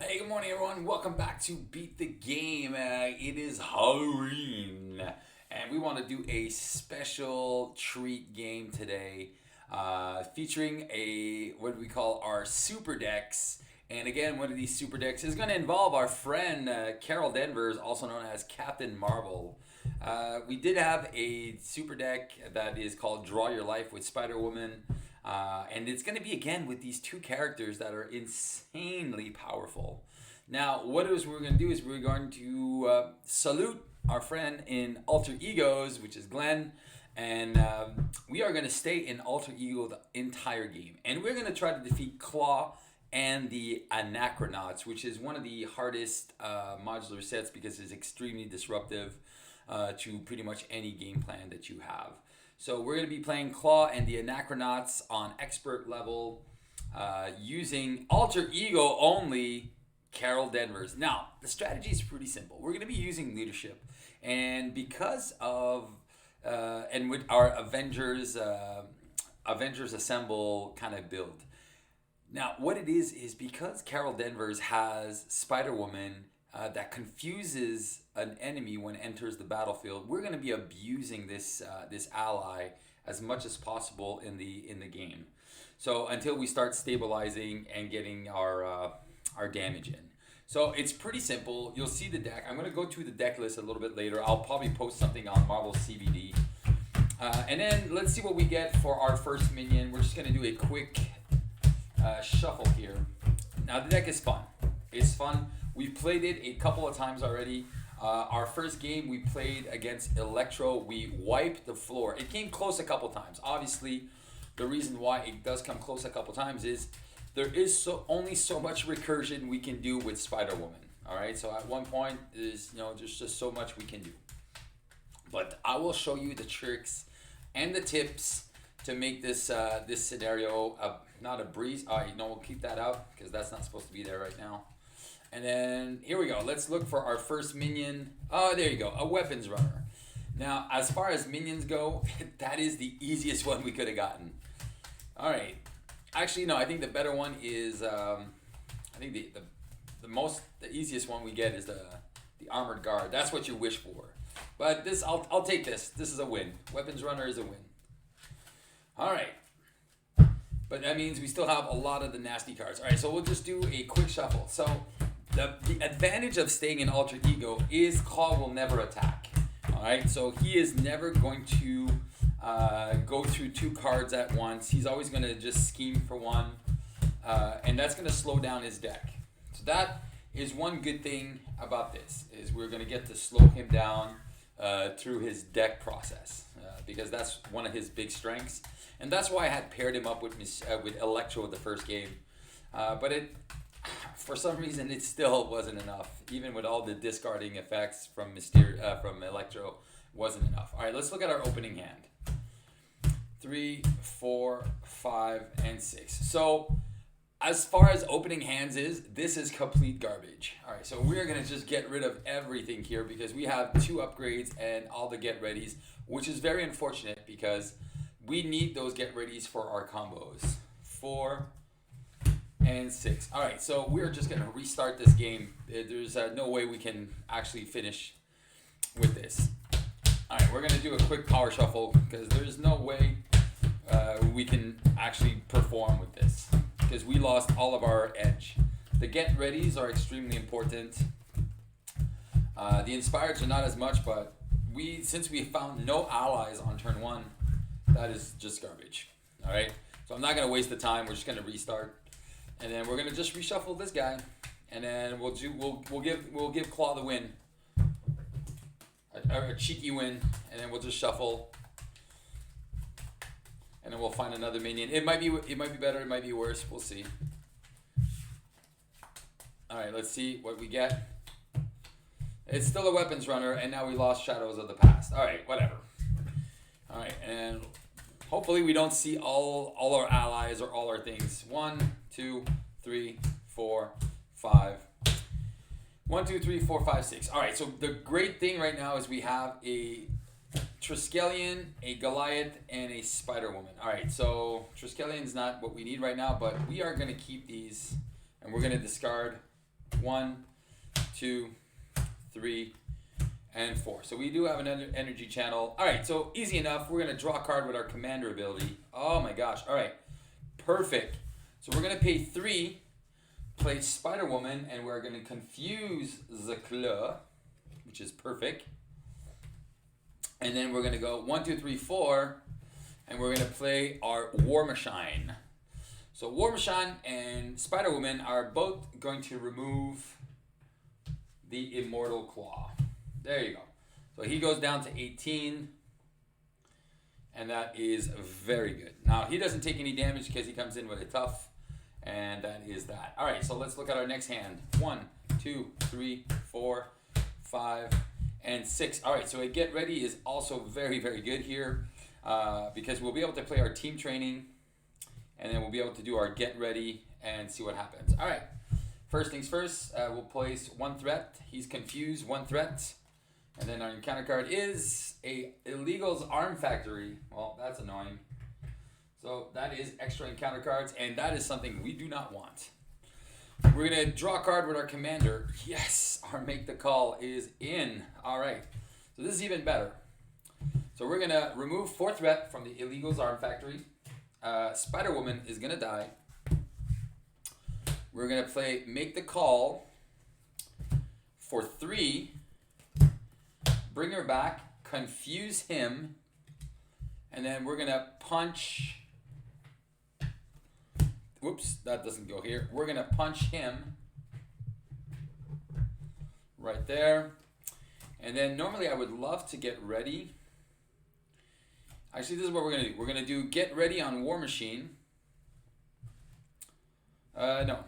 Hey, good morning, everyone. Welcome back to Beat the Game. It is Halloween, and we want to do a special treat game today, featuring what we call our super decks. And again, one of these super decks is going to involve our friend Carol Danvers, also known as Captain Marvel. We did have a super deck that is called Draw Your Life with Spider Woman. And it's going to be again with these two characters that are insanely powerful. Now, what it is we're going to do is we're going to salute our friend in Alter Egos, which is Glenn, and we are going to stay in Alter Ego the entire game. And we're going to try to defeat Klaw and the Anachronauts, which is one of the hardest modular sets because it's extremely disruptive to pretty much any game plan that you have. So we're going to be playing Klaw and the Anachronauts on expert level using Alter Ego only Carol Danvers. Now, the strategy is pretty simple. We're going to be using leadership. And because of, and with our Avengers Assemble kind of build. Now, what it is because Carol Danvers has Spider-Woman that confuses an enemy when it enters the battlefield. We're going to be abusing this ally as much as possible in the game. So until we start stabilizing and getting our damage in. So it's pretty simple. You'll see the deck. I'm going to go through the deck list a little bit later. I'll probably post something on Marvel CBD. And then let's see what we get for our first minion. We're just going to do a quick shuffle here. Now the deck is fun. It's fun. We've played it a couple of times already. Our first game we played against Electro, we wiped the floor. It came close a couple times. Obviously, the reason why it does come close a couple times is there is only so much recursion we can do with Spider-Woman. All right, so at one point there's just so much we can do. But I will show you the tricks and the tips to make this this scenario not a breeze. All right, we'll keep that out because that's not supposed to be there right now. And then here we go. Let's look for our first minion. Oh, there you go, a weapons runner. Now, as far as minions go, that is the easiest one we could have gotten. All right. Actually, no, I think the better one is, I think the easiest one we get is the armored guard. That's what you wish for. But this, I'll take this. This is a win. Weapons runner is a win. All right. But that means we still have a lot of the nasty cards. All right, so we'll just do a quick shuffle. So the advantage of staying in Alter Ego is Klaw will never attack. All right, so he is never going to go through two cards at once. He's always going to just scheme for one, and that's going to slow down his deck. So that is one good thing about this, is we're going to get to slow him down through his deck process, because that's one of his big strengths. And that's why I had paired him up with Electro the first game. But for some reason, it still wasn't enough. Even with all the discarding effects from from Electro, wasn't enough. All right, let's look at our opening hand. 3, 4, 5, and 6. So as far as opening hands this is complete garbage. All right, so we're going to just get rid of everything here because we have 2 upgrades and all the get-readies, which is very unfortunate because we need those get-readies for our combos. 4 and 6. All right, so we're just going to restart this game. There's no way we can actually finish with this. All right, we're going to do a quick power shuffle because there's no way we can actually perform with this because we lost all of our edge. The get-readies are extremely important. The inspireds are not as much, but since we found no allies on turn 1, that is just garbage. All right, so I'm not gonna waste the time. We're just gonna restart, and then we're gonna just reshuffle this guy, and then we'll give Klaw the win, a cheeky win, and then we'll just shuffle, and then we'll find another minion. It might be better. It might be worse. We'll see. All right, let's see what we get. It's still a weapons runner, and now we lost Shadows of the Past. All right, whatever. All right, and hopefully we don't see all our allies or all our things. 1, 2, 3, 4, 5. 1, 2, 3, 4, 5, 6. All right, so the great thing right now is we have a Triskelion, a Goliath, and a Spider-Woman. All right, so Triskelion's not what we need right now, but we are going to keep these, and we're going to discard 1, 2, 3, and 4. So we do have an energy channel. All right, so easy enough. We're going to draw a card with our commander ability. Oh my gosh. All right, perfect. So we're going to pay 3, play Spider-Woman, and we're going to confuse the Klaw, which is perfect. And then we're going to go 1, 2, 3, 4, and we're going to play our War Machine. So War Machine and Spider-Woman are both going to remove the Immortal Klaw. There you go. So he goes down to 18, and that is very good. Now, he doesn't take any damage because he comes in with a tough, and that is that. All right, so let's look at our next hand. 1, 2, 3, 4, 5, and 6. All right, so a get ready is also very, very good here because we'll be able to play our team training, and then we'll be able to do our get ready and see what happens. All right, first things first, we'll place 1 threat. He's confused, 1 threat. And then our encounter card is a Illegals Arm Factory. Well, that's annoying. So that is extra encounter cards, and that is something we do not want. We're going to draw a card with our commander. Yes, our make the call is in. All right. So this is even better. So we're going to remove 4 threat from the Illegals Arm Factory. Spider-Woman is going to die. We're going to play make the call for 3. Bring her back, confuse him, and then we're going to punch. Whoops, that doesn't go here. We're going to punch him right there. And then normally I would love to get ready. Actually, this is what we're going to do. We're going to do get ready on War Machine. No,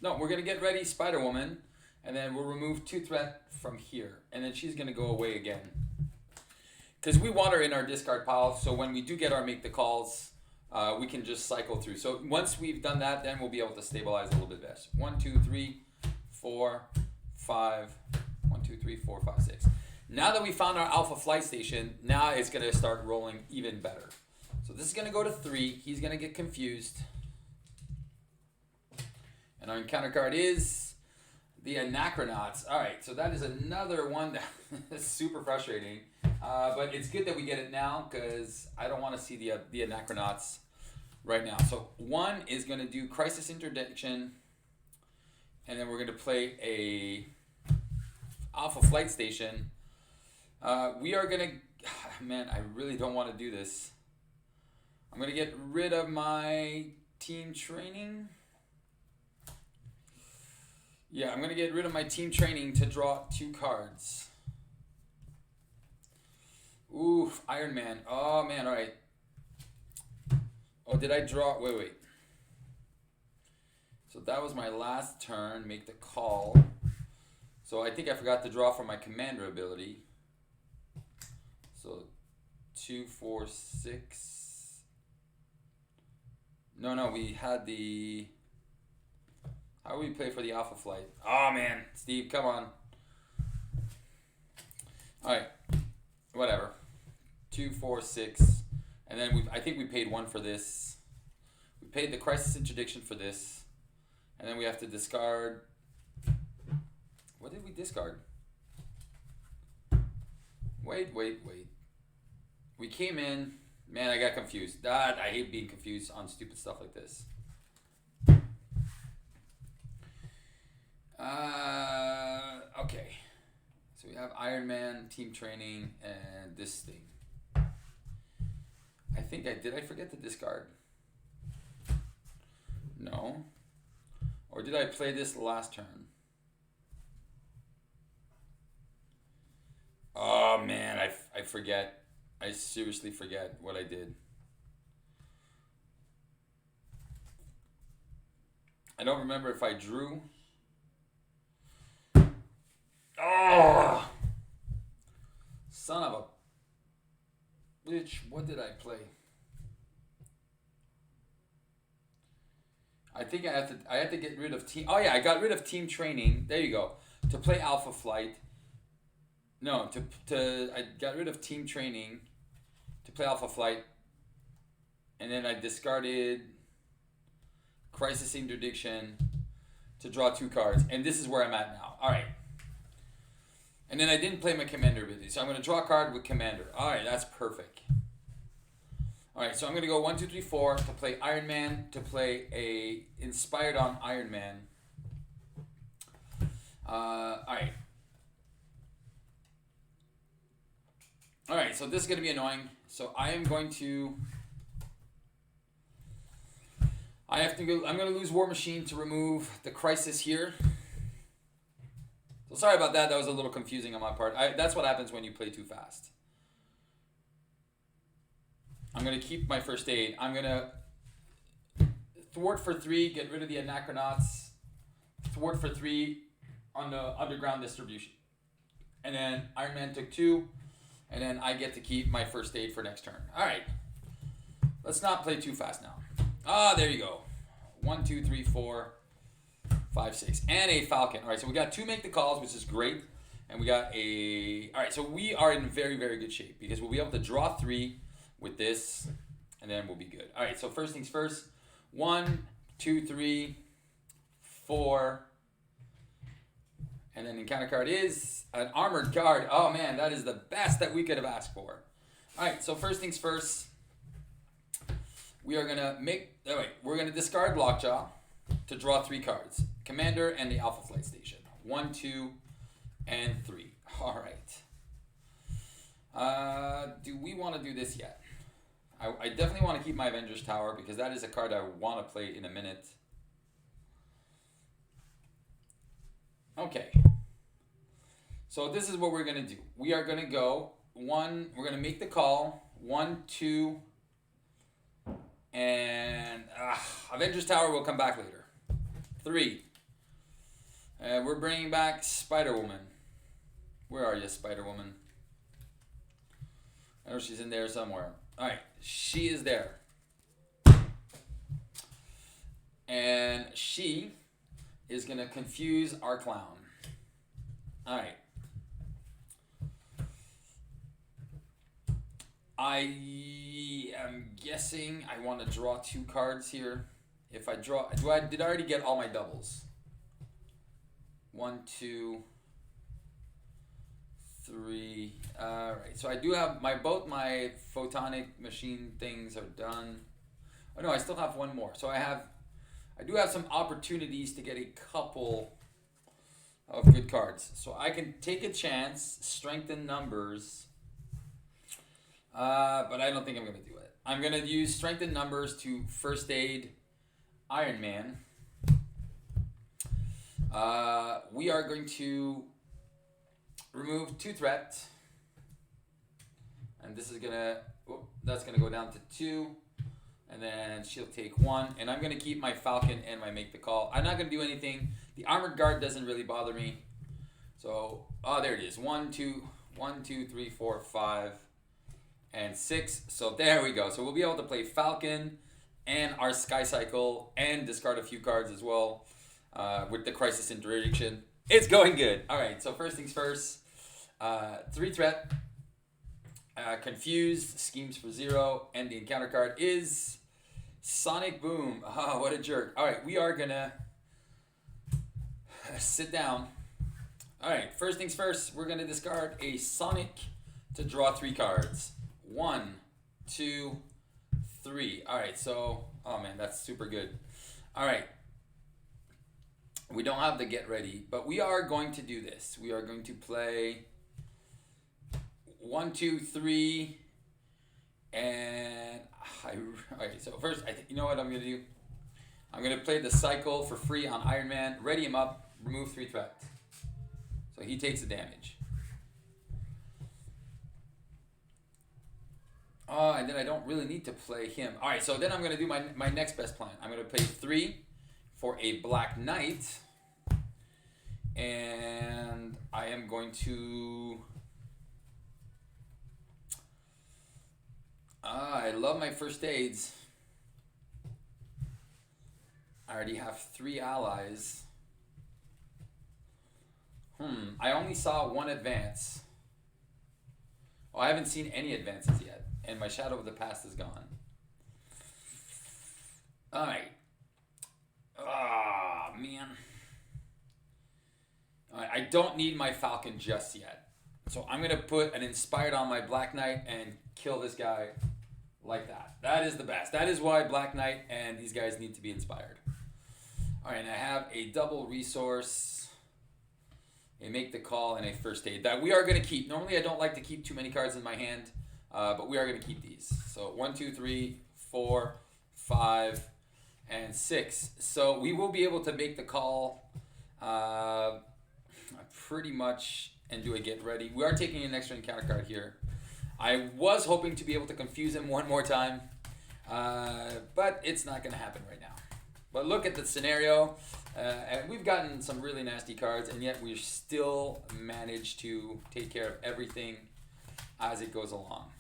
we're going to get ready Spider-Woman. And then we'll remove 2 threat from here. And then she's going to go away again. Because we want her in our discard pile. So when we do get our make the calls, we can just cycle through. So once we've done that, then we'll be able to stabilize a little bit better. 1, 2, 3, 4, 5. 1, 2, 3, 4, 5, 6. Now that we found our Alpha Flight Station, now it's going to start rolling even better. So this is going to go to 3. He's going to get confused. And our encounter card is the Anachronauts. All right, so that is another one that is super frustrating. But it's good that we get it now because I don't want to see the Anachronauts right now. So 1 is going to do Crisis Interdiction, and then we're going to play a Alpha Flight Station. We are going to... Man, I really don't want to do this. I'm going to get rid of my team training. Yeah, I'm going to get rid of my team training to draw 2 cards. Ooh, Iron Man. Oh, man, all right. Oh, did I draw? Wait. So that was my last turn. Make the call. So I think I forgot to draw from my commander ability. So 2, 4, 6. No, we had the... How do we play for the Alpha Flight? Oh, man. Steve, come on. All right. Whatever. 2, 4, 6. And then I think we paid 1 for this. We paid the Crisis Interdiction for this. And then we have to discard... What did we discard? Wait. We came in... Man, I got confused. I hate being confused on stupid stuff like this. Okay. So we have Iron Man, team training, and this thing. Did I forget to discard? No. Or did I play this last turn? Oh man, I forget. I seriously forget what I did. I don't remember if I drew. Oh! Son of a bitch, what did I play? I think I had to get rid of team. Oh yeah, I got rid of team training. There you go. To play Alpha Flight. No, I got rid of team training to play Alpha Flight. And then I discarded Crisis Interdiction to draw 2 cards. And this is where I'm at now. All right. And then I didn't play my commander ability. So I'm going to draw a card with commander. All right, that's perfect. All right, so I'm going to go 1, 2, 3, 4 to play Iron Man, to play a inspired on Iron Man. All right. All right, so this is going to be annoying. So I am going to... I'm going to lose War Machine to remove the Crisis here. So sorry about that. That was a little confusing on my part. That's what happens when you play too fast. I'm going to keep my first aid. I'm going to thwart for 3, get rid of the Anachronauts. Thwart for 3 on the underground distribution. And then Iron Man took 2. And then I get to keep my first aid for next turn. All right. Let's not play too fast now. Ah, there you go. 1, 2, 3, 4, 5, 6. And a Falcon. All right, so we got 2 make the calls, which is great. And we got a... All right, so we are in very, very good shape because we'll be able to draw 3 with this, and then we'll be good. All right, so first things first. 1, 2, 3, 4. And then the encounter card is an armored card. Oh, man, that is the best that we could have asked for. All right, so first things first. We are going to we're going to discard Lockjaw to draw 3 cards. Commander and the Alpha Flight Station. 1, 2, and 3. All right. Do we want to do this yet? I definitely want to keep my Avengers Tower because that is a card I want to play in a minute. Okay. So this is what we're going to do. We are going to go 1, we're going to make the call. 1, 2, and Avengers Tower will come back later. 3. We're bringing back Spider-Woman. Where are you, Spider-Woman? I know she's in there somewhere. All right, she is there. And she is going to confuse our clown. All right. I am guessing I want to draw 2 cards here. If I draw... Did I already get all my doubles? 1, 2... 3. All right. So I do have both my photonic machine things are done. Oh no, I still have 1 more. So I do have some opportunities to get a couple of good cards. So I can take a chance, strengthen numbers. But I don't think I'm going to do it. I'm going to use strengthen numbers to first aid Iron Man. We are going to remove 2 threat, and this is that's gonna go down to 2, and then she'll take 1, and I'm gonna keep my Falcon and my make the call. I'm not gonna do anything. The armored guard doesn't really bother me. So there it is. 1, 2, 3, 4, 5, and 6. So there we go. So we'll be able to play Falcon and our Sky Cycle and discard a few cards as well with the Crisis Interdiction. It's going good. All right, so first things first. 3 threat. Confused. Schemes for 0. And the encounter card is Sonic Boom. Oh, what a jerk. All right, we are going to sit down. All right, first things first. We're going to discard a Sonic to draw 3 cards. 1, 2, 3. All right, so... Oh, man, that's super good. All right. We don't have the get ready, but we are going to do this. We are going to play 1, 2, 3, and okay. So first, you know what I'm gonna do? I'm gonna play the cycle for free on Iron Man. Ready him up. Remove 3 threat. So he takes the damage. And then I don't really need to play him. All right. So then I'm gonna do my next best plan. I'm gonna play 3. For a Black Knight, and I am going to I love my first aids. I already have 3 allies. I only saw 1 advance. Oh, I haven't seen any advances yet, and my Shadow of the Past is gone. All right. Ah, man. I don't need my Falcon just yet. So I'm going to put an Inspired on my Black Knight and kill this guy like that. That is the best. That is why Black Knight and these guys need to be inspired. All right, and I have a double resource, a make the call, and a first aid that we are going to keep. Normally I don't like to keep too many cards in my hand, but we are going to keep these. So 1, 2, 3, 4, 5, and 6. So we will be able to make the call pretty much and do a get ready. We are taking an extra encounter card here. I was hoping to be able to confuse him one more time, but it's not going to happen right now. But look at the scenario, and we've gotten some really nasty cards, and yet we still managed to take care of everything as it goes along.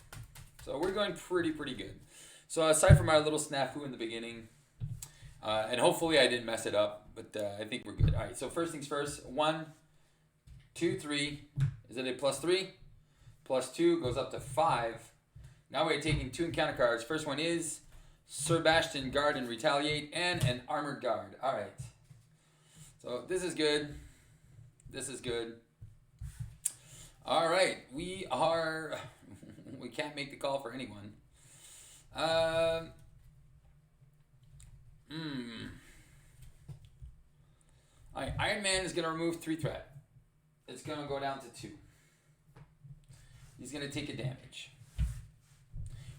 So we're going pretty good. So aside from our little snafu in the beginning, and hopefully I didn't mess it up, but I think we're good. All right, so first things first, 1, 2, 3. Is it a +3? +2 goes up to 5. Now we're taking 2 encounter cards. First one is Sebastian Guard and Retaliate, and an Armored Guard. All right. So this is good. This is good. All right. We can't make the call for anyone. All right. Iron Man is going to remove 3 threat. It's going to go down to 2. He's going to take a damage.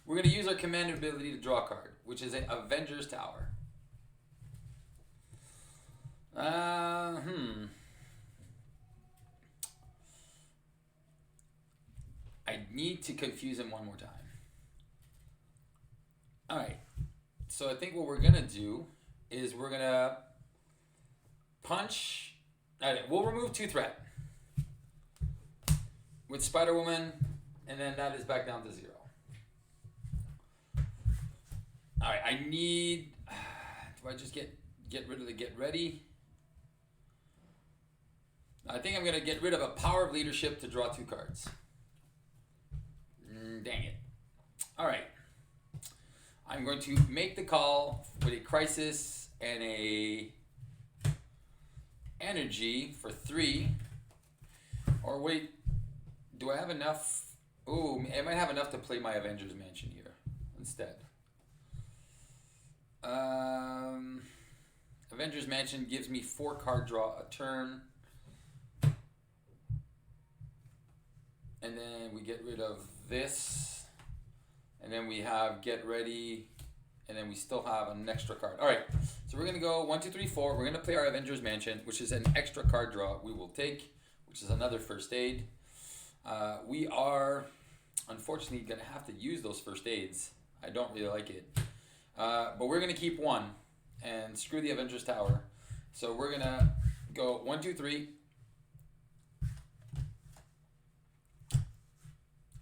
We're going to use our command ability to draw a card, which is an Avengers Tower. I need to confuse him one more time. All right. So I think what we're going to do is we're going to punch. All right, we'll remove 2 threat with Spider-Woman, and then that is back down to 0. All right, I need. Do I just get rid of the get ready? I think I'm gonna get rid of a Power of Leadership to draw 2 cards. Dang it! All right, I'm going to make the call with a Crisis and a Energy for 3. Or wait, do I have enough? Ooh, I might have enough to play my Avengers Mansion here instead. Avengers Mansion gives me 4 card draw a turn. And then we get rid of this. And then we have get ready. And then we still have an extra card. All right. So we're going to go 1, 2, 3, 4. We're going to play our Avengers Mansion, which is an extra card draw we will take, which is another first aid. We are unfortunately going to have to use those first aids. I don't really like it. But we're going to keep 1 and screw the Avengers Tower. So we're going to go 1, 2, 3.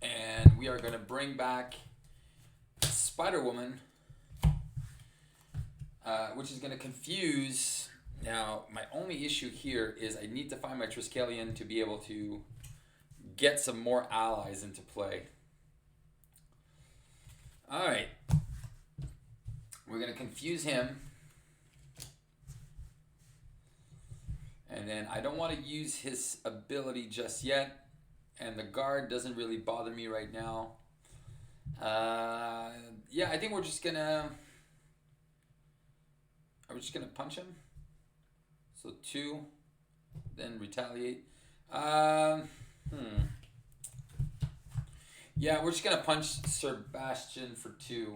And we are going to bring back Spider-Woman, which is going to confuse. Now, my only issue here is I need to find my Triskelion to be able to get some more allies into play. All right. We're going to confuse him. And then I don't want to use his ability just yet. And the guard doesn't really bother me right now. Yeah, I think we're just going to... Are we just going to punch him? So 2. Then retaliate. Yeah, we're just going to punch Sebastian for 2.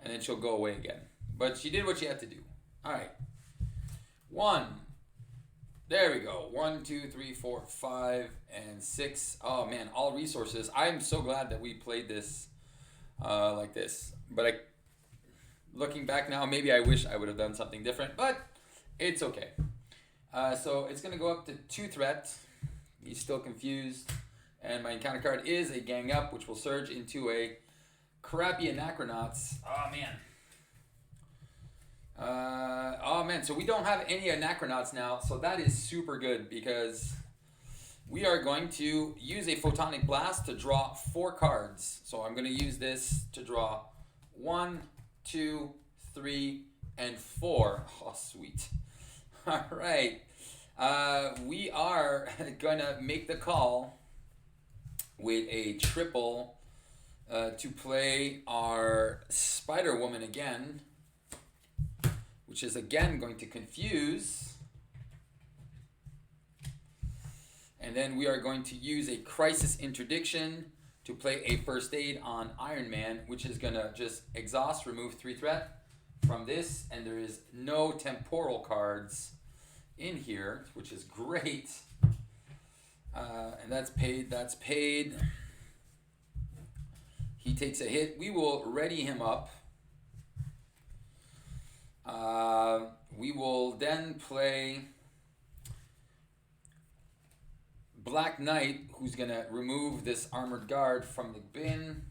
And then she'll go away again. But she did what she had to do. All right. 1. There we go. 1, 2, 3, 4, 5, and 6. Oh, man. All resources. I'm so glad that we played this like this. But looking back now, maybe I wish I would have done something different. But it's okay. So it's going to go up to 2 threat. He's still confused. And my encounter card is a Gang Up, which will surge into a crappy Anachronauts. Oh, man. So we don't have any Anachronauts now, so that is super good because we are going to use a Photonic Blast to draw 4 cards. So I'm going to use this to draw 1, 2, 3, and 4. Oh, sweet. All right. We are gonna make the call with a triple to play our Spider Woman again, which is again going to confuse. And then we are going to use a crisis interdiction to play a first aid on Iron Man, which is going to just exhaust, remove 3 threat from this. And there is no temporal cards in here, which is great. And that's paid. That's paid. He takes a hit. We will ready him up. We will then play Black Knight, who's going to remove this armored guard from the bin,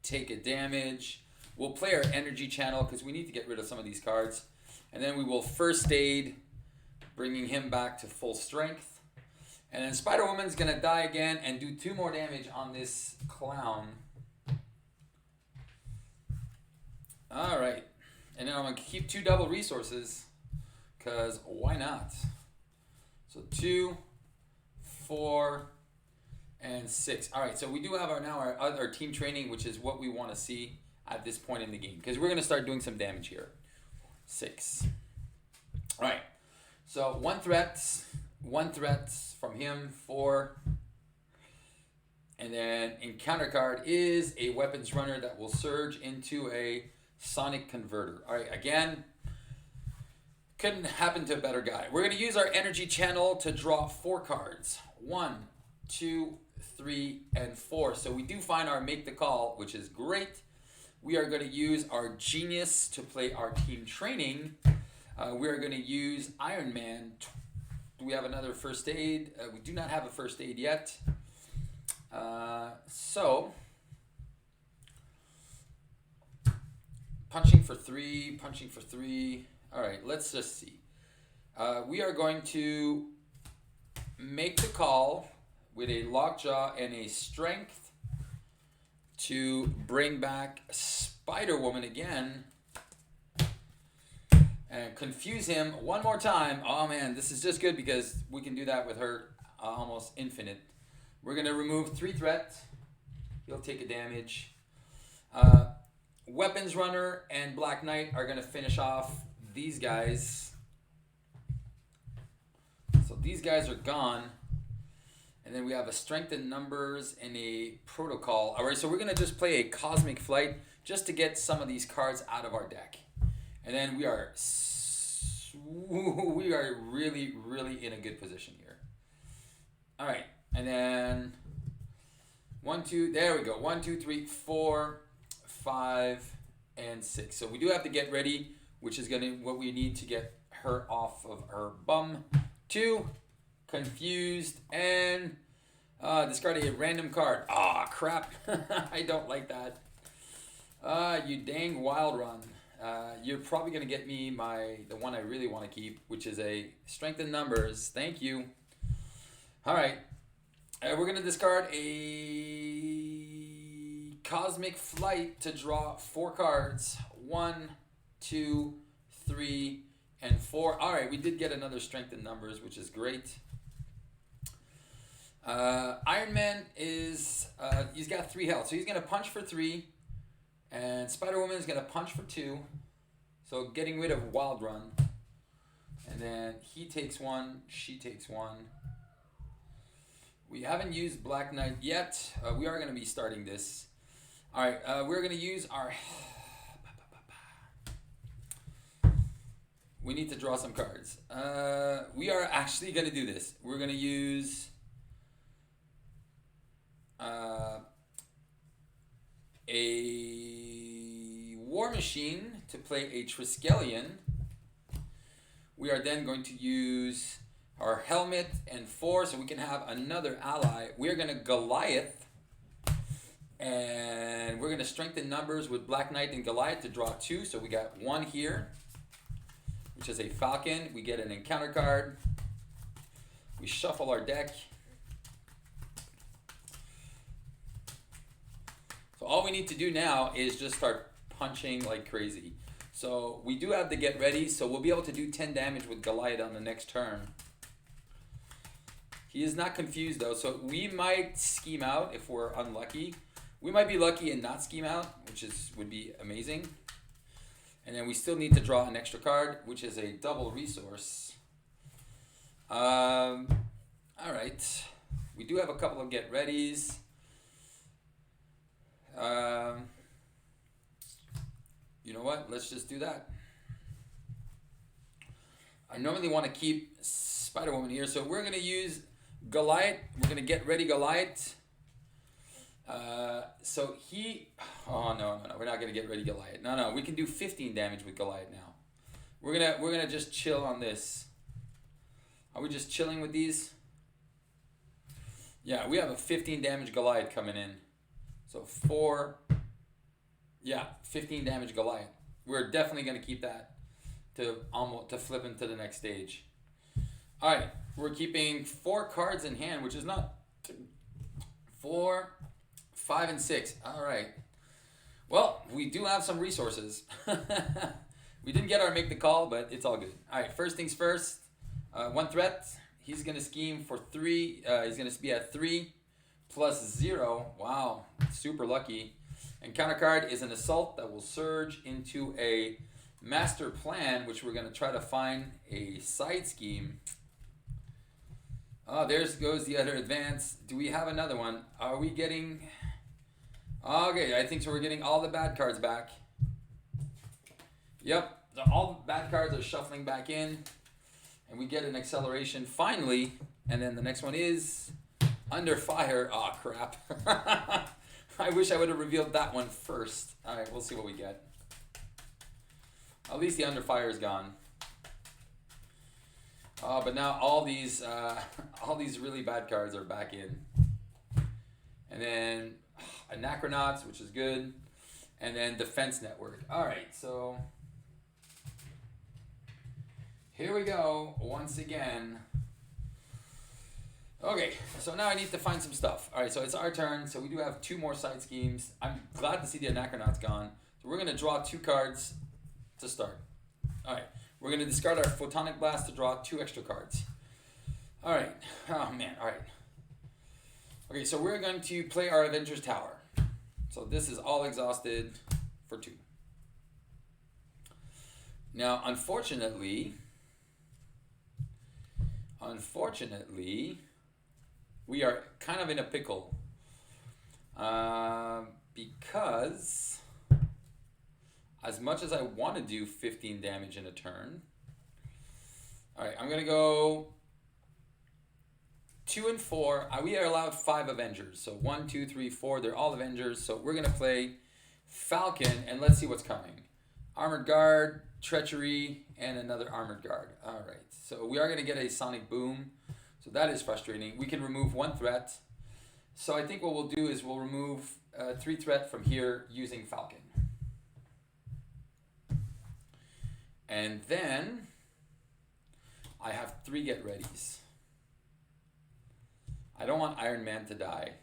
take a damage. We'll play our energy channel because we need to get rid of some of these cards. And then we will first aid, bringing him back to full strength. And then Spider-Woman's going to die again and do 2 more damage on this clown. All right. And then I'm going to keep 2 double resources because why not? So 2, 4, and 6. All right, so we do have our team training, which is what we want to see at this point in the game because we're going to start doing some damage here. 6. All right, so 1 threat from him, 4. And then encounter card is a weapons runner that will surge into a sonic converter. All right, again, couldn't happen to a better guy. We're going to use our energy channel to draw 4 cards. 1, 2, 3, and 4. So we do find our make the call, which is great. We are going to use our genius to play our team training. We are going to use Iron Man. Do we have another first aid? We do not have a first aid yet. So punching for 3, punching for 3. All right, let's just see. We are going to make the call with a lockjaw and a strength to bring back Spider-Woman again and confuse him one more time. Oh man, this is just good because we can do that with her almost infinite. We're going to remove 3 threat. He'll take a damage. Weapons Runner and Black Knight are going to finish off these guys. So these guys are gone. And then we have a strength in numbers and a protocol. All right, so we're going to just play a cosmic flight just to get some of these cards out of our deck. And then we are really, really in a good position here. All right, and then 1, 2, there we go. 1, 2, 3, 4, 5, and 6. So we do have to get ready, which is what we need to get her off of her bum. 2, confused, and discard a random card. Ah, crap. I don't like that. You dang wild run. You're probably going to get me the one I really want to keep, which is a strength in numbers. Thank you. All right. We're going to discard a cosmic flight to draw 4 cards. 1, 2, 3, and 4. All right, we did get another strength in numbers, which is great. Iron Man is he's got 3 health, so he's gonna punch for 3, and Spider-Woman is gonna punch for 2. So getting rid of Wild Run, and then he takes 1, she takes 1. We haven't used Black Knight yet. We are gonna be starting this. All right, we're gonna use our. We need to draw some cards. We are actually going to do this. We're going to use a War Machine to play a Triskelion. We are then going to use our helmet and 4 so we can have another ally. We are going to Goliath. And we're going to strengthen numbers with Black Knight and Goliath to draw 2. So we got 1 here, which is a Falcon. We get an encounter card. We shuffle our deck. So all we need to do now is just start punching like crazy. So we do have to get ready, so we'll be able to do 10 damage with Goliath on the next turn. He is not confused though, so we might scheme out if we're unlucky. We might be lucky and not scheme out, which would be amazing. And then we still need to draw an extra card, which is a double resource. All right. We do have a couple of get readies. You know what? Let's just do that. I normally want to keep Spider-Woman here, so we're going to use Goliath. We're going to get ready Goliath. So he... Oh, no. We're not going to get ready Goliath. No. We can do 15 damage with Goliath now. We're gonna just chill on this. Are we just chilling with these? Yeah, we have a 15 damage Goliath coming in. So 4... Yeah, 15 damage Goliath. We're definitely going to keep that to flip into the next stage. All right, we're keeping 4 cards in hand, which is not 4, 5, and 6. All right. Well, we do have some resources. We didn't get our make the call, but it's all good. All right, first things first. 1 threat. He's going to scheme for 3. He's going to be at 3 plus 0. Wow, super lucky. And counter card is an assault that will surge into a master plan, which we're going to try to find a side scheme. Oh, there goes the other advance. Do we have another one? Are we getting... Okay, I think so. We're getting all the bad cards back. Yep, all the bad cards are shuffling back in. And we get an acceleration finally. And then the next one is Under Fire. Oh, crap. I wish I would have revealed that one first. All right, we'll see what we get. At least the Under Fire is gone. But now all these really bad cards are back in. And then Anachronauts, which is good. And then Defense Network. All right, so here we go once again. Okay, so now I need to find some stuff. All right, so it's our turn. So we do have 2 more side schemes. I'm glad to see the Anachronauts gone. So we're going to draw 2 cards to start. All right, we're going to discard our Photonic Blast to draw 2 extra cards. All right, oh man, all right. Okay, so we're going to play our Avengers Tower. So this is all exhausted for 2. Now, unfortunately, we are kind of in a pickle because as much as I want to do 15 damage in a turn, all right, I'm going to go 2 and 4. We are allowed 5 Avengers. So 1, 2, 3, 4, they're all Avengers. So we're going to play Falcon and let's see what's coming. Armored Guard, Treachery, and another Armored Guard. All right, so we are going to get a Sonic Boom. So that is frustrating. We can remove 1 threat. So I think what we'll do is we'll remove 3 threat from here using Falcon. And then I have 3 get readies. I don't want Iron Man to die.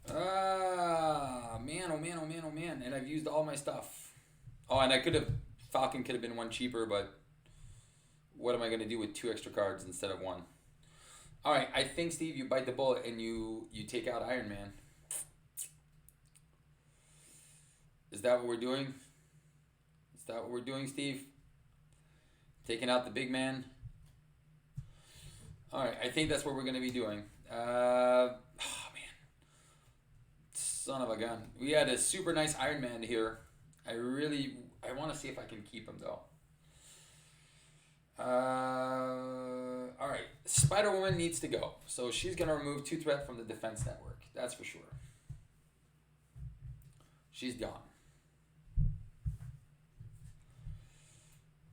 Man, oh man, oh man, oh man. And I've used all my stuff. Oh, and Falcon could have been 1 cheaper, but what am I going to do with 2 extra cards instead of 1? All right, I think, Steve, you bite the bullet and you take out Iron Man. Is that what we're doing? Is that what we're doing, Steve? Taking out the big man? All right, I think that's what we're going to be doing. Oh, man. Son of a gun. We had a super nice Iron Man here. I want to see if I can keep him, though. All right, Spider-Woman needs to go. So she's going to remove 2 threat from the Defense Network. That's for sure. She's gone.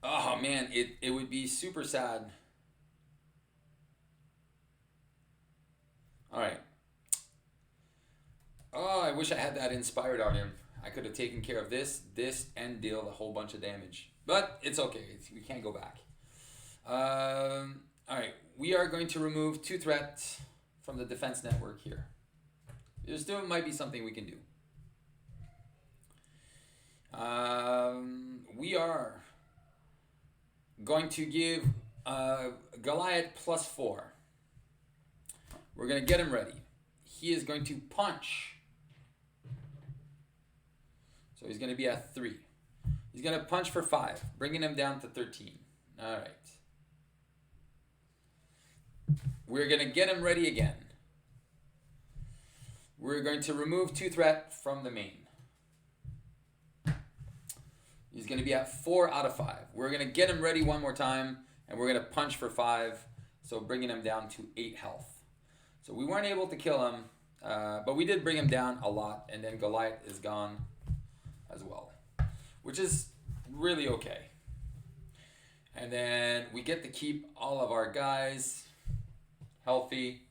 Oh, man, it would be super sad. All right. Oh, I wish I had that inspired on him. I could have taken care of this, and dealt a whole bunch of damage. But it's okay. We can't go back. All right. We are going to remove 2 threats from the Defense Network here. There still might be something we can do. We are going to give Goliath +4. We're going to get him ready. He is going to punch. So he's going to be at 3. He's going to punch for 5, bringing him down to 13. All right. We're going to get him ready again. We're going to remove 2 threat from the main. He's going to be at 4 out of 5. We're going to get him ready one more time, and we're going to punch for 5, so bringing him down to 8 health. So we weren't able to kill him, but we did bring him down a lot, and then Goliath is gone as well, which is really okay. And then we get to keep all of our guys healthy.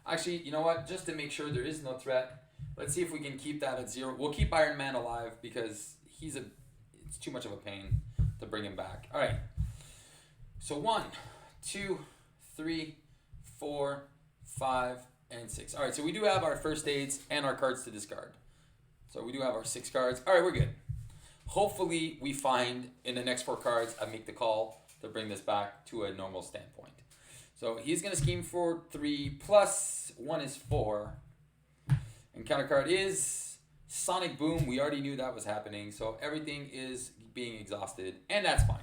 Actually, you know what? Just to make sure there is no threat, let's see if we can keep that at 0. We'll keep Iron Man alive because it's too much of a pain to bring him back. All right. So 1, 2, 3, 4, 5, and 6. All right, so we do have our first aids and our cards to discard. So we do have our 6 cards. All right, we're good. Hopefully we find in the next 4 cards I make the call to bring this back to a normal standpoint. So he's going to scheme for 3 plus 1 is 4. And counter card is Sonic Boom. We already knew that was happening, so everything is being exhausted, and that's fine.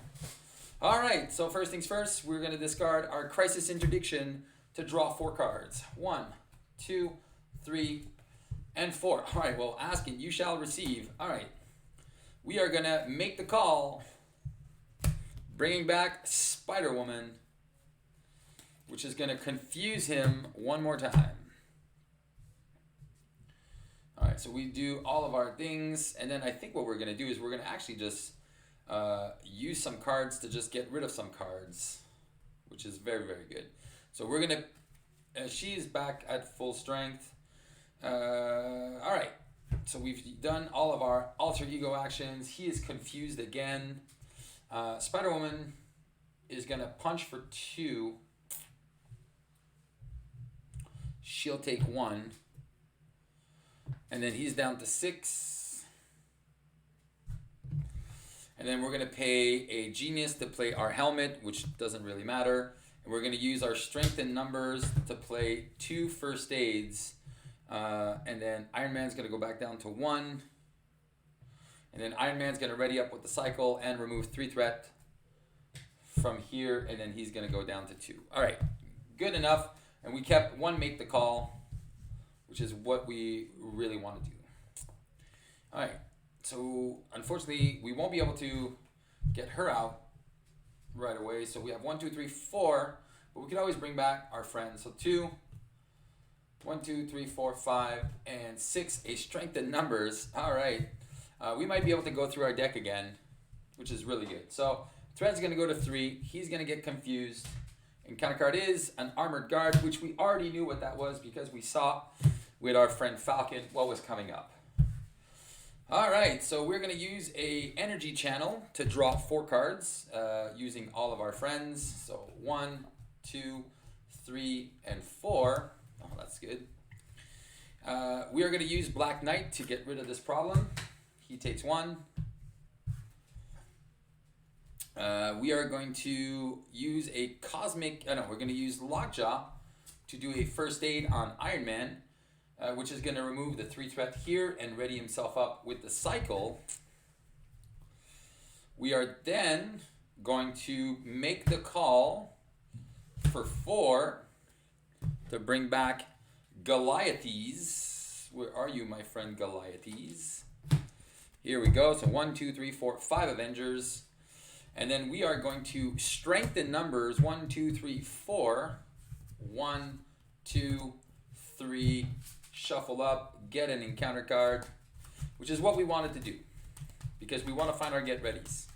All right, so first things first, we're going to discard our Crisis Interdiction to draw 4 cards. 1, 2, 3, and 4. All right, well, asking, you shall receive. All right, we are going to make the call, bringing back Spider-Woman, which is going to confuse him one more time. All right, so we do all of our things, and then I think what we're going to do is we're going to actually just use some cards to just get rid of some cards, which is very, very good. So we're going to, she's back at full strength. All right, so we've done all of our alter ego actions. He is confused again. Spider-Woman is going to punch for 2. She'll take 1. And then he's down to 6. And then we're going to pay a genius to play our helmet, which doesn't really matter. And we're going to use our strength and numbers to play 2 first aids. And then Iron Man's going to go back down to 1. And then Iron Man's going to ready up with the cycle and remove 3 threat from here. And then he's going to go down to 2. All right, good enough. And we kept 1 make the call, which is what we really want to do. All right, so unfortunately, we won't be able to get her out right away. So we have 1, 2, 3, 4, but we can always bring back our friends. So 2, 1, 2, 3, 4, 5, and 6, a strength in numbers. All right, we might be able to go through our deck again, which is really good. So Thread's going to go to 3. He's going to get confused. And counter card is an Armored Guard, which we already knew what that was because we saw with our friend Falcon what was coming up. All right, so we're going to use a energy channel to draw 4 cards using all of our friends. So 1, 2, 3, and 4. Oh, that's good. We are going to use Black Knight to get rid of this problem. He takes 1. We are going to use a cosmic, we're going to use Lockjaw to do a first aid on Iron Man, which is going to remove the 3 threat here and ready himself up with the cycle. We are then going to make the call for 4 to bring back Goliathes. Where are you, my friend Goliathes? Here we go. So 1, 2, 3, 4, 5 Avengers. And then we are going to strengthen numbers 1, 2, 3, 4. 1, 2, 3. Shuffle up, get an encounter card, which is what we wanted to do because we want to find our get readies.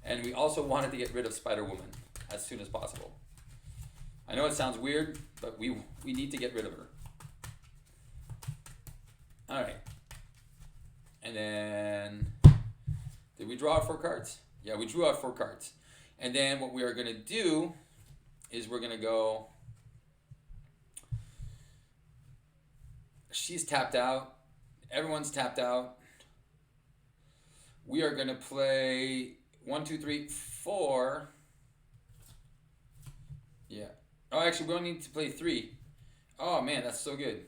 And we also wanted to get rid of Spider-Woman as soon as possible. I know it sounds weird, but we need to get rid of her. All right. And then, did we draw our 4 cards? Yeah, we drew out 4 cards. And then what we are going to do is we're going to go, she's tapped out. Everyone's tapped out. We are going to play 1, 2, 3, 4. Yeah. Oh, actually, we only need to play 3. Oh, man, that's so good.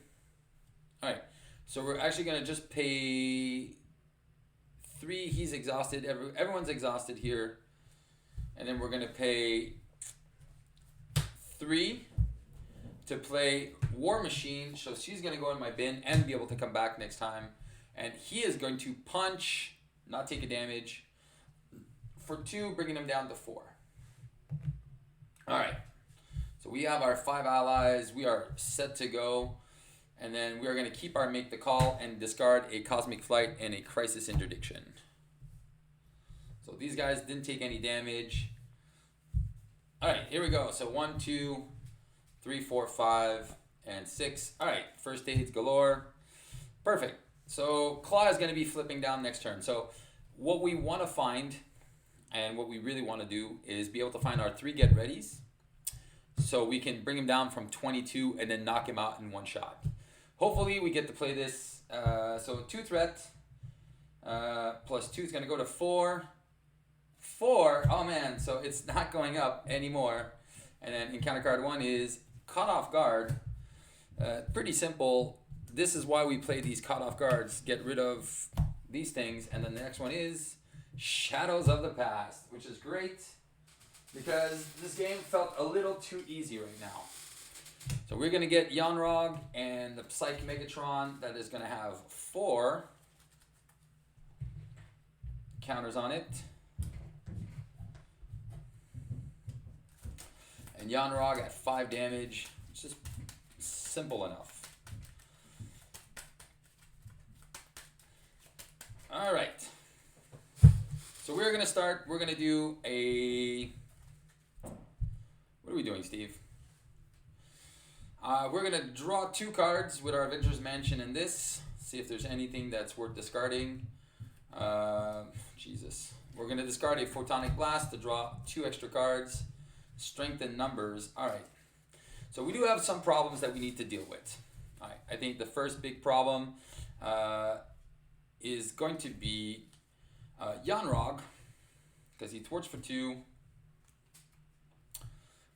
All right. So we're actually going to just pay 3. He's exhausted. Everyone's exhausted here. And then we're going to pay 3 to play War Machine. So she's going to go in my bin and be able to come back next time. And he is going to punch, not take a damage, for 2, bringing him down to 4. All right. So we have our 5 allies. We are set to go. And then we are going to keep our Make the Call and discard a Cosmic Flight and a Crisis Interdiction. So these guys didn't take any damage. All right, here we go. So 1, 2, 3, 4, 5, and 6. All right, first aids galore. Perfect. So Klaw is going to be flipping down next turn. So what we want to find and what we really want to do is be able to find our 3 get readies so we can bring him down from 22 and then knock him out in one shot. Hopefully we get to play this. So 2 threat plus 2 is going to go to 4. 4, oh man, so it's not going up anymore. And then encounter card 1 is Caught Off Guard. Pretty simple. This is why we play these Caught Off Guards. Get rid of these things. And then the next one is Shadows of the Past, which is great because this game felt a little too easy right now. So we're going to get Yanrog and the Psyche Megatron that is going to have 4 counters on it. And Yanrog at 5 damage. It's just simple enough. All right. So we're going to start. We're going to do a... What are we doing, Steve? We're going to draw 2 cards with our Avengers Mansion in this. See if there's anything that's worth discarding. Jesus. We're going to discard a Photonic Blast to draw 2 extra cards. Strengthen numbers. All right. So we do have some problems that we need to deal with. All right. I think the first big problem is going to be Yanrog, because he torched for 2.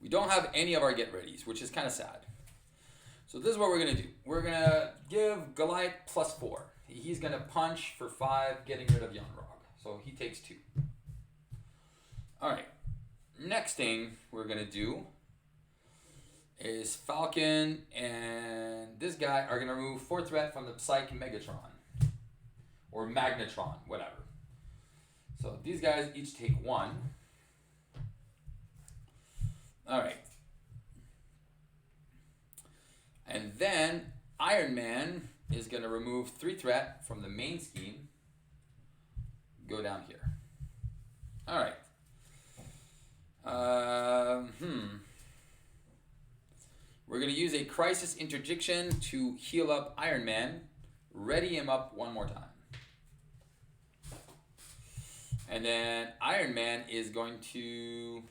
We don't have any of our get readies, which is kind of sad. So this is what we're going to do. We're going to give Goliath plus 4. He's going to punch for 5, getting rid of Yanrog. So he takes 2. All right. Next thing we're going to do is Falcon and this guy are going to remove 4 threat from the Psyche Megatron. Or Magnetron, whatever. So these guys each take 1. All right. And then Iron Man is going to remove 3 threat from the main scheme. Go down here. All right. We're going to use a Crisis Interdiction to heal up Iron Man. Ready him up one more time. And then Iron Man is going to...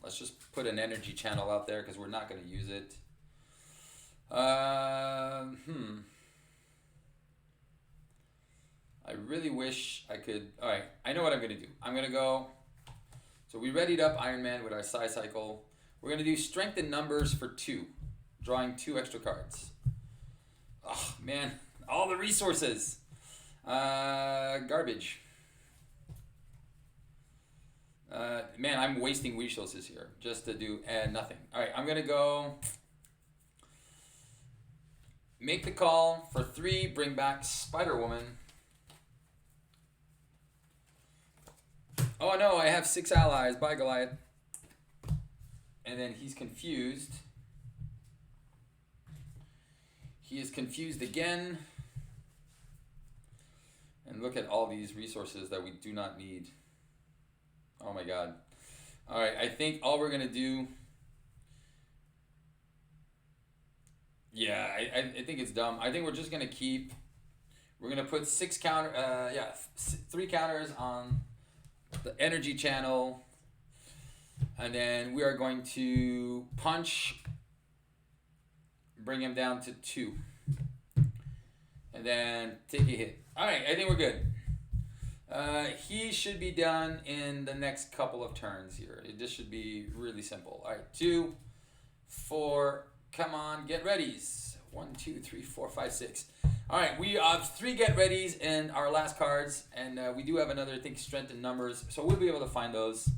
Let's just put an energy channel out there because we're not going to use it. I really wish I could... Alright, I know what I'm going to do. I'm going to go... So we readied up Iron Man with our Psi Cycle. We're going to do Strength in Numbers for 2. Drawing 2 extra cards. Oh, man. All the resources. Garbage. Man, I'm wasting resources here just to do nothing. Alright, I'm going to go... Make the Call for 3. Bring back Spider-Woman. Oh no, I have 6 allies. Bye, Goliath. And then he's confused. He is confused again. And look at all these resources that we do not need. Oh my god. Alright, I think all we're going to do... Yeah, I think it's dumb. I think we're just going to keep... We're going to put 6 counter... 3 counters on the energy channel. And then we are going to punch... Bring him down to 2. And then take a hit. Alright, I think we're good. He should be done in the next couple of turns here. It just should be really simple. All right, 2, 4. Come on, get readies. 1, 2, 3, 4, 5, 6. All right, we have 3 get readies in our last cards, and we do have another, I think, strength in numbers, so we'll be able to find those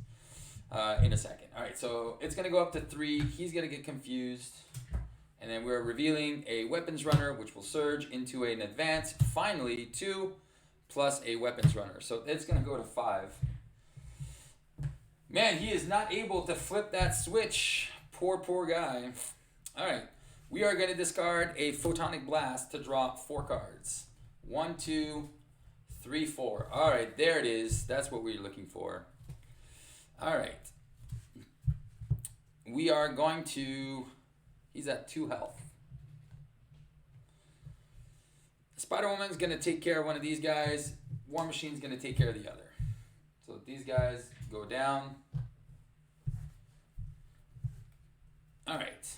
in a second. All right, so it's going to go up to 3. He's going to get confused, and then we're revealing a weapons runner, which will surge into an advance. Finally, 2 plus a weapons runner, so it's going to go to 5. Man, he is not able to flip that switch. Poor guy. All right. We are going to discard a photonic blast to draw 4 cards. 1, 2, 3, 4. All right, there it is. That's what we're looking for. All right. We are going to... He's at 2 health. Spider-Woman's going to take care of one of these guys. War Machine's going to take care of the other. So these guys go down. All right.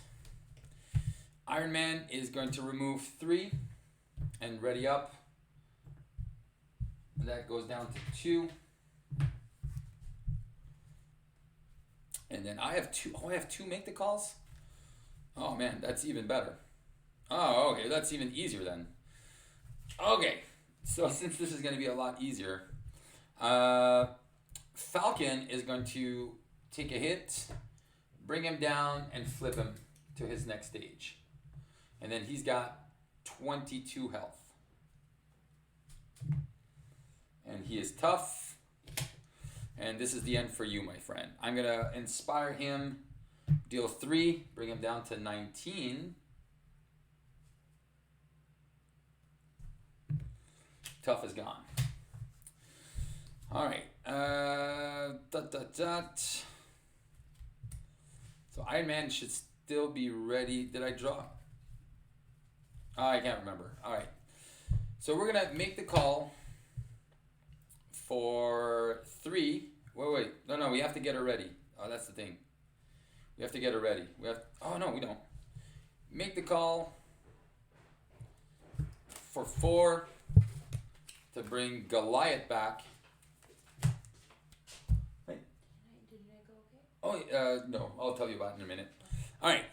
Iron Man is going to remove 3 and ready up. And that goes down to 2. And then I have 2. Oh, I have 2 make the calls? Oh man, that's even better. Oh, okay, that's even easier then. Okay, so since this is going to be a lot easier, Falcon is going to take a hit, bring him down, and flip him to his next stage. And then he's got 22 health. And he is tough. And this is the end for you, my friend. I'm going to inspire him, deal 3, bring him down to 19. Tough is gone. All right. So Iron Man should still be ready. Did I draw? Oh, I can't remember. All right. So we're going to make the call for 3. Wait. No, we have to get her ready. Oh, that's the thing. We have to get her ready. Oh, no, we don't. Make the call for 4 to bring Goliath back. Wait. Didn't I go okay? Oh, no. I'll tell you about it in a minute. All right.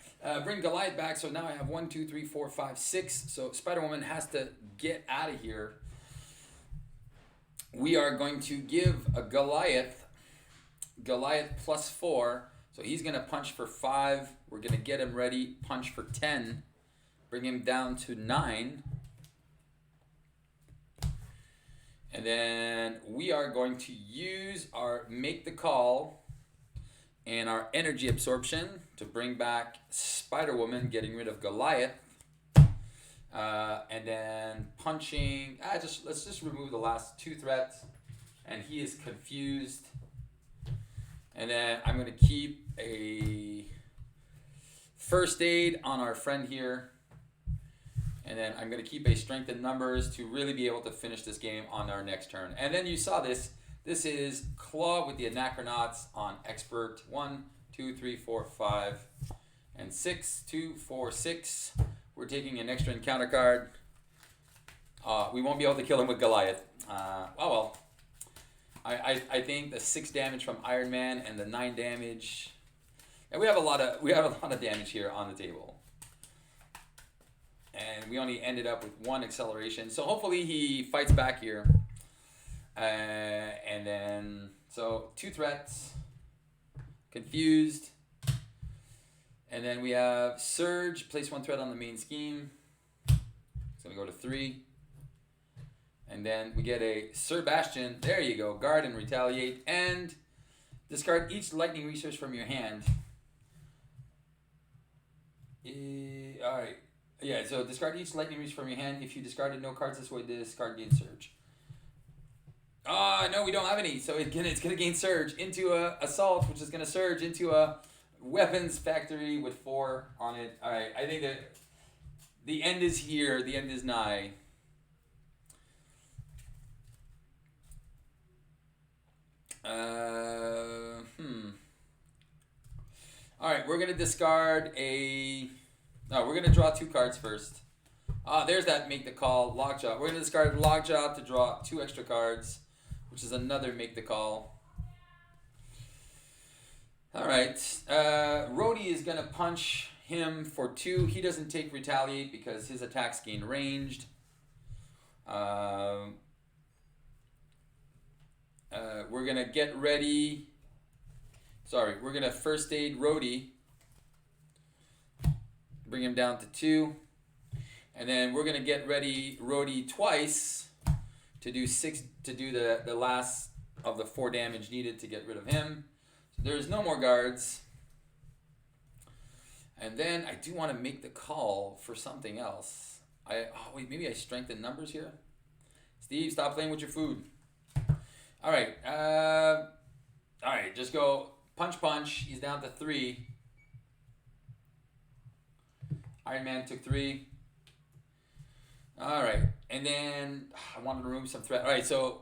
Bring Goliath back. So now I have 1, 2, 3, 4, 5, 6. So Spider-Woman has to get out of here. We are going to give a Goliath plus 4. So he's going to punch for 5. We're going to get him ready. Punch for 10. Bring him down to 9. And then we are going to use our make the call and our energy absorption to bring back Spider-Woman, getting rid of Goliath. And then punching, let's just remove the last 2 threats. And he is confused. And then I'm going to keep a first aid on our friend here. And then I'm going to keep a strength in numbers to really be able to finish this game on our next turn. And then you saw this. This is Klaw with the Anachronauts on Expert. 1, 2, 3, 4, 5, and 6. 2, 4, 6. We're taking an extra encounter card. We won't be able to kill him with Goliath. Oh well. I think the 6 damage from Iron Man and the 9 damage. And we have a lot of damage here on the table. And we only ended up with 1 acceleration. So hopefully he fights back here. And then, so 2 threats. Confused. And then we have Surge. Place 1 threat on the main scheme. It's going to go to 3. And then we get a Sebastian. There you go. Guard and retaliate. And discard each lightning resource from your hand. Alright. Yeah, so discard each lightning resource from your hand. If you discarded no cards this way, discard gain Surge. No, we don't have any. So it's gonna gain Surge into a Assault, which is gonna surge into a weapons factory with 4 on it. Alright, I think that the end is here. The end is nigh. Alright, we're gonna discard a... No, we're gonna draw 2 cards first. There's that make the call, Lockjaw. We're gonna discard Lockjaw to draw 2 extra cards. which is another make the call. All right. Rhodey is going to punch him for 2. He doesn't take retaliate because his attacks gain ranged. We're going to get ready. Sorry, we're going to first aid Rhodey. Bring him down to 2. And then we're going to get ready Rhodey twice to do the last of the 4 damage needed to get rid of him. So there's no more guards. And then I do want to make the call for something else. Maybe I strengthen numbers here. Steve, stop playing with your food. All right. Just go punch. He's down to 3. Iron Man took 3. All right. And then I wanted to remove some threat. All right, so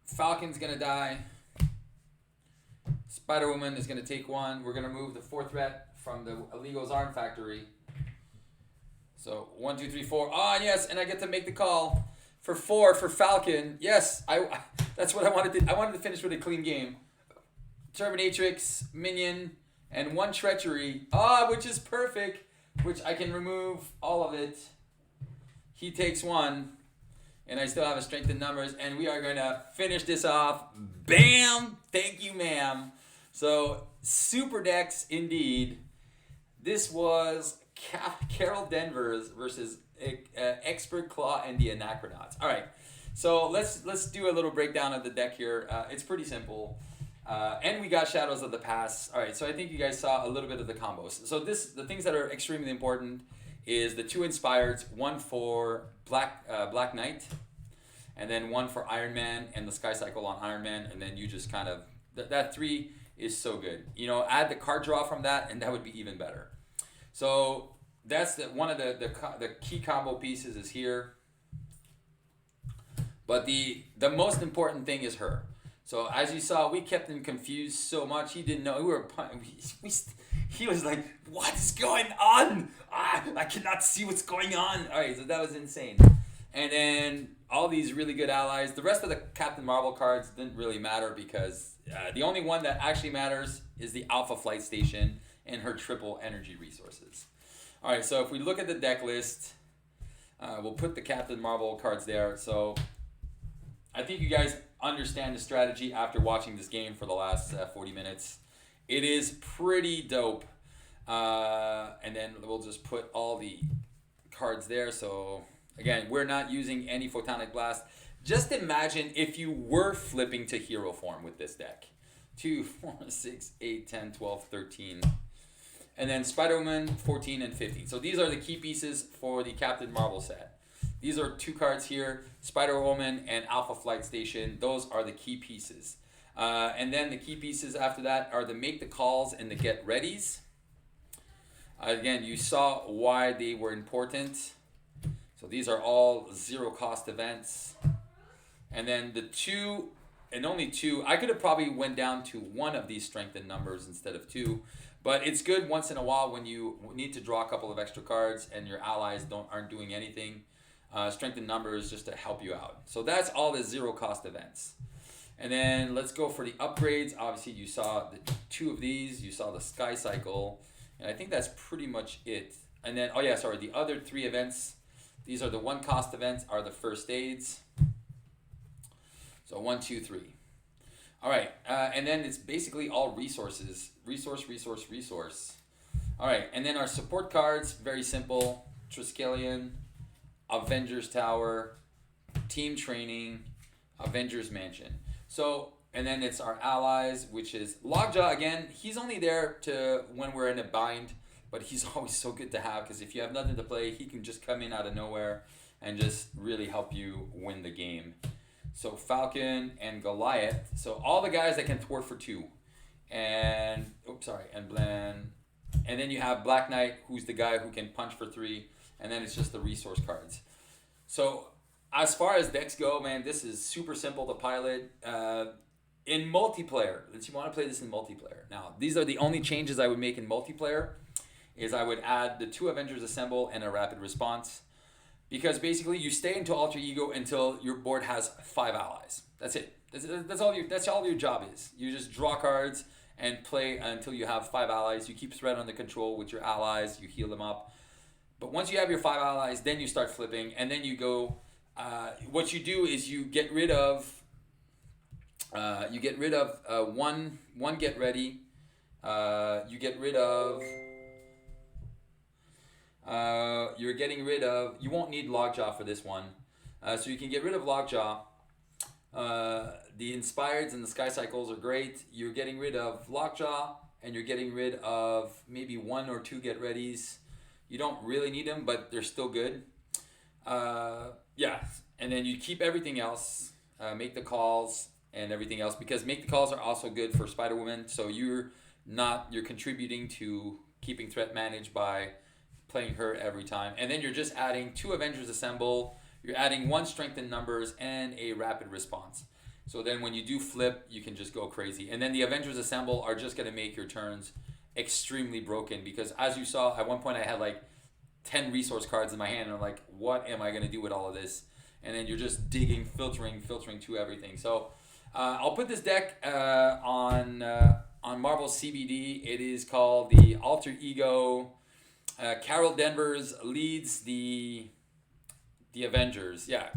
Falcon's going to die. Spider-Woman is going to take 1. We're going to remove the 4th threat from the Illegals Arm Factory. So 1, 2, 3, 4. Ah, yes, and I get to make the call for 4 for Falcon. Yes, that's what I wanted to. I wanted to finish with a clean game. Terminatrix, Minion, and 1 Treachery. Which is perfect. Which I can remove all of it. He takes 1, and I still have a strength in numbers, and we are going to finish this off. Bam! Thank you, ma'am. So, super decks indeed. This was Carol Danvers versus Expert Klaw and the Anachronauts. All right, so let's do a little breakdown of the deck here. It's pretty simple. And we got Shadows of the Past. All right, so I think you guys saw a little bit of the combos. So the things that are extremely important is the 2 Inspireds, 1 for Black Knight, and then 1 for Iron Man and the Sky Cycle on Iron Man, and then you just kind of, that 3 is so good. Add the card draw from that, and that would be even better. So that's one of the key combo pieces is here. But the most important thing is her. So as you saw, we kept him confused so much. He didn't know. He was like, what is going on? I cannot see what's going on. All right, so that was insane. And then all these really good allies. The rest of the Captain Marvel cards didn't really matter because the only one that actually matters is the Alpha Flight Station and her triple energy resources. All right, so if we look at the deck list, we'll put the Captain Marvel cards there. So I think you guys understand the strategy after watching this game for the last 40 minutes. It is pretty dope. And then we'll just put all the cards there. So again, we're not using any Photonic Blast. Just imagine if you were flipping to hero form with this deck. 2, 4, 6, 8, 10, 12, 13. And then Spider-Woman 14 and 15. So these are the key pieces for the Captain Marvel set. These are 2 cards here, Spider-Woman and Alpha Flight Station. Those are the key pieces. And then the key pieces after that are the make the calls and the get readies. Again, you saw why they were important. So these are all 0 cost events. And then the 2, and only 2, I could have probably went down to 1 of these strengthened numbers instead of 2. But it's good once in a while when you need to draw a couple of extra cards and your allies aren't doing anything. Strengthen numbers just to help you out. So that's all the 0 cost events. And then let's go for the upgrades. Obviously you saw the 2 of these. You saw the Sky Cycle. And I think that's pretty much it. And then, the other 3 events. These are the 1 cost events, are the first aids. So 1, 2, 3. All right, and then it's basically all resources. Resource. All right, and then our support cards, very simple. Triskelion, Avengers Tower, Team Training, Avengers Mansion. So, and then it's our allies, which is Lockjaw. Again, he's only there when we're in a bind, but he's always so good to have because if you have nothing to play, he can just come in out of nowhere and just really help you win the game. So Falcon and Goliath. So all the guys that can thwart for 2. And then you have Black Knight, who's the guy who can punch for 3. And then it's just the resource cards. So as far as decks go, man, this is super simple to pilot. In multiplayer, if you want to play this in multiplayer. Now, these are the only changes I would make in multiplayer, is I would add the 2 Avengers Assemble and a rapid response. because basically you stay into alter ego until your board has 5 allies. That's it. That's all your job is. You just draw cards and play until you have 5 allies. You keep threat under control with your allies. You heal them up. But once you have your 5 allies, then you start flipping, and then you go. What you do is you get rid of. One get ready. You get rid of. You're getting rid of. You won't need Lockjaw for this one, so you can get rid of Lockjaw. The Inspireds and the Sky Cycles are great. You're getting rid of Lockjaw, and you're getting rid of maybe 1 or 2 get readies. You don't really need them, but they're still good. And then you keep everything else. Make the calls and everything else, because make the calls are also good for Spider-Woman. So you're contributing to keeping threat managed by playing her every time. And then you're just adding 2 Avengers Assemble. You're adding 1 Strength in Numbers and a Rapid Response. So then when you do flip, you can just go crazy. And then the Avengers Assemble are just going to make your turns extremely broken, because as you saw, at one point I had like 10 resource cards in my hand, and I'm like, what am I going to do with all of this? And then you're just digging, filtering to everything. So I'll put this deck on Marvel CBD. It is called the Alter Ego. Carol Danvers leads the Avengers. Yeah.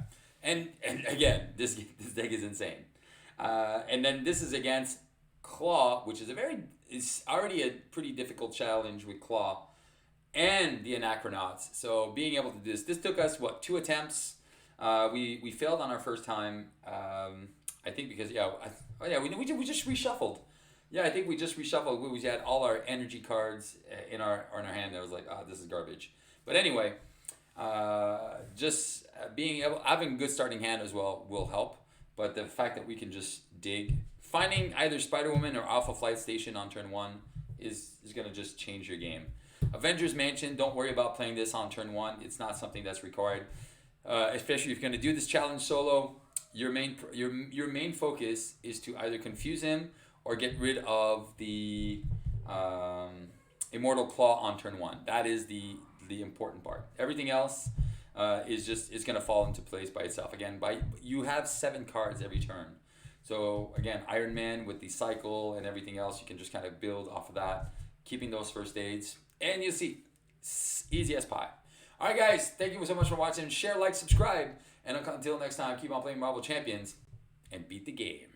And again, this deck is insane. And then this is against Klaw, which is it's already a pretty difficult challenge with Klaw and the Anachronauts. So being able to do this took us 2 attempts. We failed on our first time. I think because we just reshuffled. Yeah, I think we just reshuffled. We had all our energy cards in our hand. I was like, this is garbage. But anyway, just having a good starting hand as well will help. But the fact that we can just dig, finding either Spider-Woman or Alpha Flight Station on turn 1 is going to just change your game. Avengers Mansion, don't worry about playing this on turn 1. It's not something that's required. Especially if you're going to do this challenge solo, your main focus is to either confuse him or get rid of the Immortal Klaw on turn 1. That is the important part. Everything else is going to fall into place by itself. Again, you have 7 cards every turn. So again, Iron Man with the cycle and everything else, you can just kind of build off of that, keeping those first aids, and you see, easy as pie. All right, guys, thank you so much for watching. Share, like, subscribe, and until next time, keep on playing Marvel Champions and beat the game.